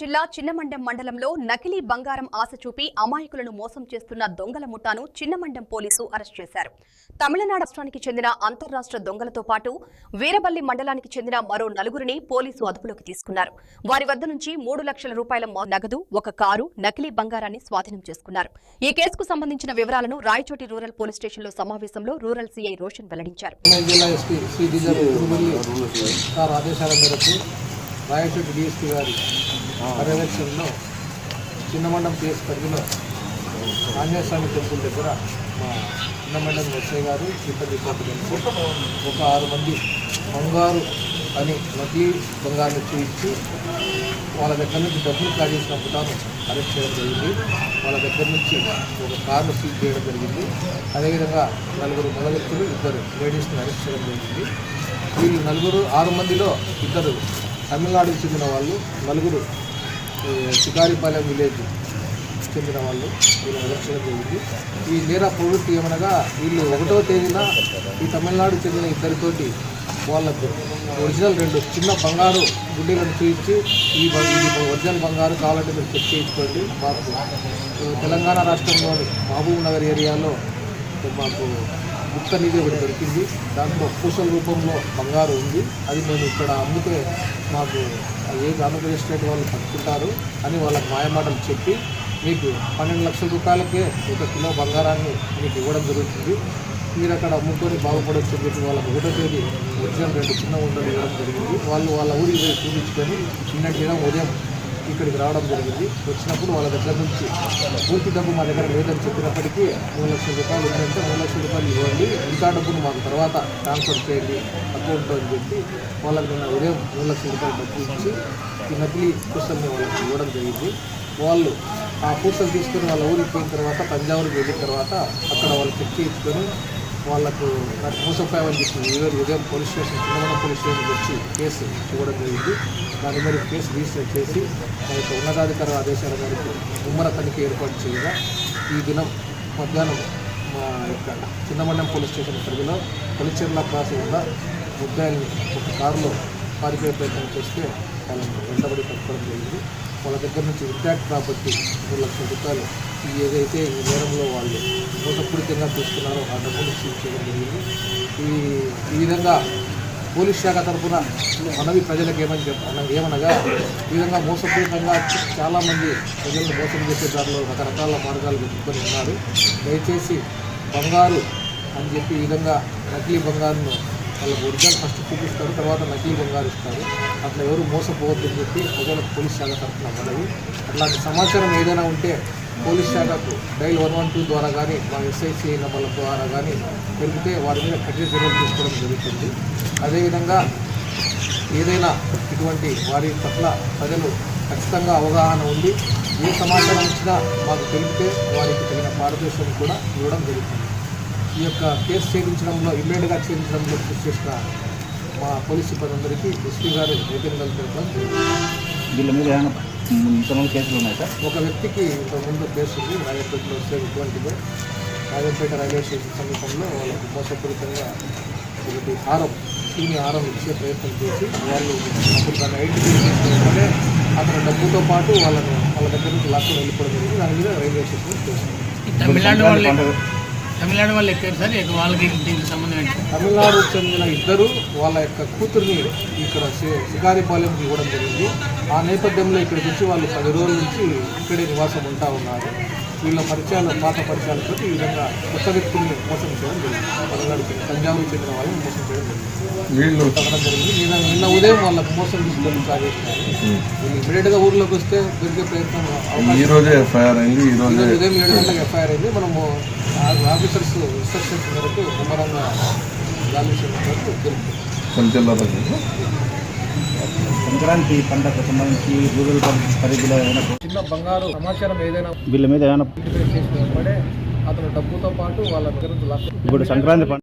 జిల్లా చిన్నమండెం మండలంలో నకిలీ బంగారం ఆశ చూపి అమాయకులను మోసం చేస్తున్న దొంగల ముఠాను చిన్నమండెం పోలీసు అరెస్ట్ చేశారు. తమిళనాడు రాష్ట్రానికి చెందిన అంతర్రాష్ట్ర దొంగలతో పాటు వీరబల్లి మండలానికి చెందిన మరో నలుగురిని పోలీసు అదుపులోకి తీసుకున్నారు. వారి వద్ద నుంచి 3 లక్షల రూపాయల నగదు, ఒక కారు, నకిలీ బంగారాన్ని స్వాధీనం చేసుకున్నారు. ఈ కేసుకు సంబంధించిన వివరాలను రాయచోటి రూరల్ పోలీస్ స్టేషన్లో సమావేశంలో రూరల్ సీఐ రోషన్ వెల్లడించారు. రాయచోటి డిఎస్పీ గారి పర్యవేక్షణలో చిన్నమండలం పిఎస్ పరిధిలో ఆంజనేయ స్వామి టెంపుల్ దగ్గర మా చిన్నమండలం ఎస్ఐ గారు ఇద్దరు రిపోర్ట్ ఒక 6 మంది బంగారు అని నకిలీ బంగారుని చూపించి వాళ్ళ దగ్గర నుంచి డబ్బులు కాజేసిన పుటాను అరెస్ట్ చేయడం జరిగింది. వాళ్ళ దగ్గర నుంచి ఒక కారును సీజ్ చేయడం జరిగింది. అదేవిధంగా 4 మగ వ్యక్తులు, 2 లేడీస్ని అరెస్ట్ చేయడం జరిగింది. వీళ్ళు 6 మందిలో 2 తమిళనాడుకు చెందిన వాళ్ళు, 4 షికారిపాలెం విలేజ్ చెందిన వాళ్ళు వీళ్ళు అరెస్ట్ చేయడం జరిగింది. ఈ నేర ప్రవృత్తి ఏమనగా వీళ్ళు 1వ తేదీన ఈ తమిళనాడుకు చెందిన 2 వాళ్ళకు ఒరిజినల్ 2 చిన్న బంగారు గుడ్డీలను చూపించి ఇది ఒరిజినల్ బంగారు కావాలంటే మీరు చెక్ చేయించుకోండి, మాకు తెలంగాణ రాష్ట్రంలోని మహబూబ్ నగర్ ఏరియాలో మాకు గుప్త నిధి ఒకటి దొరికింది, దాంట్లో పూసల రూపంలో బంగారు ఉంది, అది మేము ఇక్కడ అమ్మితే మాకు ఆంధ్రప్రదేశ్ స్టేట్ వాళ్ళు పట్టుకుంటారు అని వాళ్ళకి మాయమాటలు చెప్పి మీకు 12 లక్షల రూపాయలకే 1 కిలో బంగారాన్ని మీకు ఇవ్వడం జరుగుతుంది, మీరు అక్కడ అమ్ముకొని బాగుపడవచ్చు అని చెప్పి వాళ్ళకి 1వ తేదీ ఒరిజినల్ 2 చిన్న ఉండలు ఇవ్వడం జరిగింది. వాళ్ళు వాళ్ళ ఊరికి పోయి చూపించుకొని నిన్నటి దినం ఉదయం ఇక్కడికి రావడం జరిగింది. వచ్చినప్పుడు వాళ్ళ దగ్గర నుంచి పూర్తి డబ్బు మా దగ్గర లేదని చెప్పినప్పటికీ 3 లక్షల రూపాయలు ఉందంటే 3 లక్షల రూపాయలు ఇవ్వండి, ఇంకా డబ్బును మాకు తర్వాత ట్రాన్స్ఫర్ చేయండి అకౌంట్లో అని చెప్పి వాళ్ళకి నిన్న ఉదయం 3 లక్షల రూపాయలు డబ్బు ఇచ్చి ఈ నకిలీ పూసల్ని వాళ్ళకి ఇవ్వడం జరిగింది. వాళ్ళు ఆ పూసలు తీసుకొని వాళ్ళ ఊరికి పోయిన తర్వాత తంజావూరుకి వెళ్ళిన తర్వాత అక్కడ వాళ్ళు చెక్ చేయించుకొని వాళ్ళకు నాకు మోసపోయామని చెప్పి ఉదయం పోలీస్ స్టేషన్, చిన్నమండలం పోలీస్ స్టేషన్కి వచ్చి కేసు ఇవ్వడం జరిగింది. దాని మీద కేసు రిజిస్టర్ చేసి మా యొక్క ఉన్నతాధికార ఆదేశాల మేరకు ముమ్మర తనిఖీ ఏర్పాటు చేయగా ఈ దినం మధ్యాహ్నం మా యొక్క చిన్నమండలం పోలీస్ స్టేషన్ పరిధిలో కొలిచెర్ల క్రాస్ వద్ద ముద్దాయిల్ని ఒక కారులో పారిపోయే ప్రయత్నం చేస్తే వాళ్ళని వెంటబడి పట్టుకోవడం జరిగింది. వాళ్ళ దగ్గర నుంచి ఇంటాక్ట్ ప్రాపర్టీ 3 లక్షల రూపాయలు ఏదైతే ఈ నేరంలో వాళ్ళు మోసపూరితంగా చూస్తున్నారో ఆ డబ్బులు సీజ్ చేయడం జరిగింది. ఈ విధంగా పోలీస్ శాఖ తరఫున మనవి ప్రజలకు ఏమనగా ఈ విధంగా మోసపూరితంగా చాలామంది ప్రజలను మోసం చేసే దారిలో రకరకాల మార్గాలు వెతుక్కొని ఉన్నారు. దయచేసి బంగారు అని చెప్పి ఈ విధంగా నకిలీ బంగారును వాళ్ళకు ఒరిజినల్ ఫస్ట్ చూపిస్తారు, తర్వాత నకిలీ బంగారు ఇస్తారు. అట్లా ఎవరు మోసపోవద్దని చెప్పి ప్రజలకు పోలీస్ శాఖ తరఫున మనవి. అట్లాంటి సమాచారం ఏదైనా ఉంటే పోలీస్ శాఖకు డైల్ 112 ద్వారా కానీ మా ఎస్ఐసి నంబర్ల ద్వారా కానీ తెలిపితే వారి మీద కఠిన చర్యలు తీసుకోవడం జరుగుతుంది. అదేవిధంగా ఏదైనా ఇటువంటి వారి పట్ల ప్రజలు ఖచ్చితంగా అవగాహన ఉండి ఏ సమాచారం ఇచ్చినా మాకు తెలిపితే వారికి తగిన పారదర్శకం కూడా ఇవ్వడం జరుగుతుంది. ఈ యొక్క కేసు ఛేదించడంలో ఇమ్మీడియట్గా ఛేదించడంలో కృషి చేసిన మా పోలీస్ సిబ్బంది అందరికీ ఎస్పీ గారు ధన్యవాదాలు తెలపడం వీళ్ళ మీద ఇంతమంది కేసులు ఉన్నాయి సార్. ఒక వ్యక్తికి ఇంతకుముందు కేసు ఉంది, రాజపేటలో వస్తే ఇటువంటిదే రాజపేట రైల్వే స్టేషన్ సమీపంలో వాళ్ళకు మోసపూరితంగా ఒకటి హారం ఇచ్చే ప్రయత్నం చేసి వాళ్ళు అప్పుడు దాన్ని ఐడెంటిఫై చేసుకుంటే అతని డబ్బుతో పాటు వాళ్ళ దగ్గర నుంచి లాక్కొని వెళ్ళిపోవడం జరిగింది. దాని మీద రైల్వే స్టేషన్ చేస్తుంది. తమిళనాడు వాళ్ళు ఎక్కారు సార్, వాళ్ళకి దీనికి సంబంధం ఏంటి? తమిళనాడుకు చెందిన 2 వాళ్ళ యొక్క కూతుర్ని ఇక్కడ షికారిపాలెంకి ఇవ్వడం జరిగింది. ఆ నేపథ్యంలో ఇక్కడికి వచ్చి వాళ్ళు 10 రోజుల నుంచి ఇక్కడే నివాసం ఉంటా ఉన్నారు. వీళ్ళ పాత పరిచయాలతో ఈ విధంగా కొత్త వ్యక్తుల్ని మోసం చేయడం జరిగింది. తమిళనాడు తంజావూరు చెందిన వాళ్ళని మోసం చేయడం జరిగింది. తగ్గడం జరిగింది. నిన్న ఉదయం వాళ్ళకు మోసం తీసుకొని సాగేస్తున్నారు. వీళ్ళు ఇమీడియట్గా ఊర్లోకి వస్తే దొరికే ప్రయత్నం ఉదయం 7 గంటలకు ఎఫ్ఐఆర్ అయింది. మనము ఆఫీసర్స్ ఇన్స్ట్రక్షన్స్ మేరకు ముమ్మరంగా వాల్యుయేషన్ వరకు జరుగుతుంది. సంక్రాంతి పంటకు సంబంధించి రూరల్ పరిధిలో చిన్న బంగారు సమాచారం ఏదైనా వీళ్ళ మీద ఏమైనా చేసుకున్నప్పుడే అతను డబ్బుతో పాటు వాళ్ళ దగ్గర నుంచి ఇప్పుడు సంక్రాంతి పంట